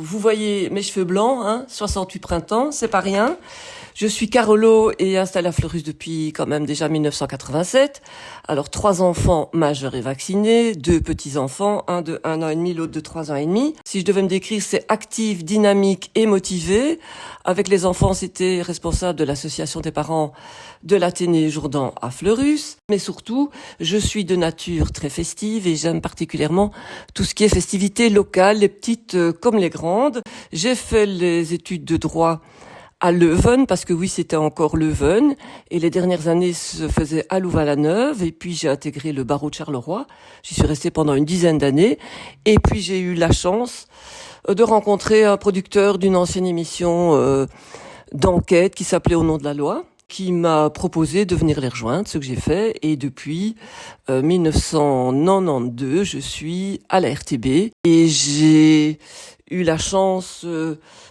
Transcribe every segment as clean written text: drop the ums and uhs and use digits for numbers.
vous voyez mes cheveux blancs, 68 printemps, c'est pas rien. Je suis Carolo et installée à Fleurus depuis quand même déjà 1987. Alors 3 enfants majeurs et vaccinés, 2 petits-enfants, un de 1 an et demi, l'autre de 3 ans et demi. Si je devais me décrire, c'est active, dynamique et motivée. Avec les enfants, c'était responsable de l'association des parents de l'Athénée Jourdan à Fleurus. Mais surtout, je suis de nature très festive et j'aime particulièrement tout ce qui est festivités locales, les petites comme les grandes. J'ai fait les études de droit à Leuven, parce que oui, c'était encore Leuven, et les dernières années se faisaient à Louvain-la-Neuve, et puis j'ai intégré le barreau de Charleroi. J'y suis restée pendant une dizaine d'années, et puis j'ai eu la chance de rencontrer un producteur d'une ancienne émission d'enquête qui s'appelait Au nom de la loi, qui m'a proposé de venir les rejoindre, ce que j'ai fait, et depuis 1992, je suis à la RTB, et j'ai eu la chance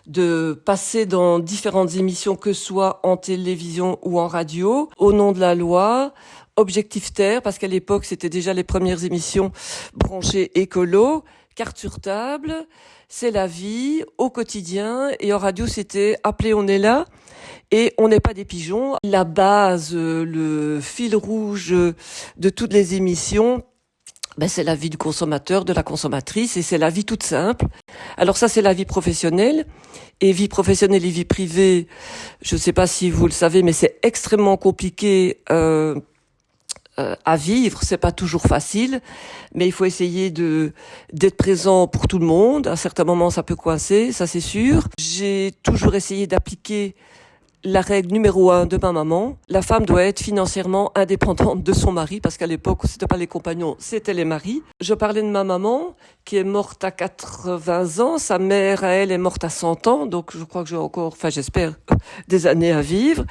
de passer dans différentes émissions, que ce soit en télévision ou en radio, Au nom de la loi, Objectif Terre, parce qu'à l'époque, c'était déjà les premières émissions branchées écolo, Carte sur table, C'est la vie, Au quotidien, et en radio, c'était Appelez, on est là, et On n'est pas des pigeons. La base, le fil rouge de toutes les émissions, c'est la vie du consommateur, de la consommatrice, et c'est la vie toute simple. Alors ça, c'est la vie professionnelle. Et vie professionnelle et vie privée, je ne sais pas si vous le savez, mais c'est extrêmement compliqué à vivre. C'est pas toujours facile, mais il faut essayer d'être présent pour tout le monde. À un certain moment, ça peut coincer, ça c'est sûr. J'ai toujours essayé d'appliquer la règle numéro 1 de ma maman: la femme doit être financièrement indépendante de son mari, parce qu'à l'époque, c'était pas les compagnons, c'était les maris. Je parlais de ma maman, qui est morte à 80 ans. Sa mère, à elle, est morte à 100 ans. Donc, je crois que j'ai encore, j'espère, des années à vivre.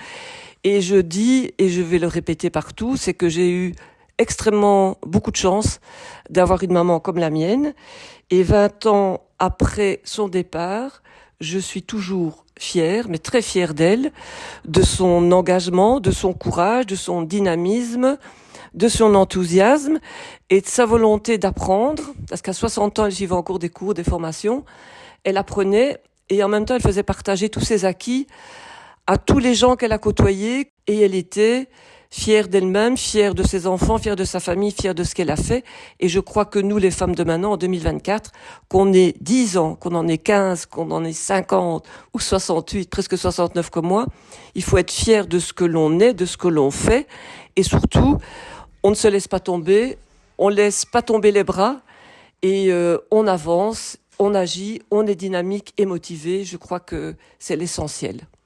Et je dis, et je vais le répéter partout, c'est que j'ai eu extrêmement beaucoup de chance d'avoir une maman comme la mienne. Et 20 ans après son départ, je suis toujours fière, mais très fière d'elle, de son engagement, de son courage, de son dynamisme, de son enthousiasme et de sa volonté d'apprendre, parce qu'à 60 ans, elle suivait encore des cours, des formations. Elle apprenait et en même temps, elle faisait partager tous ses acquis à tous les gens qu'elle a côtoyés, et elle était fière d'elle-même, fière de ses enfants, fière de sa famille, fière de ce qu'elle a fait. Et je crois que nous, les femmes de maintenant, en 2024, qu'on ait 10 ans, qu'on en ait 15, qu'on en ait 50 ou 68, presque 69 comme moi, il faut être fier de ce que l'on est, de ce que l'on fait. Et surtout, on ne se laisse pas tomber, on laisse pas tomber les bras, et on avance, on agit, on est dynamique et motivé. Je crois que c'est l'essentiel.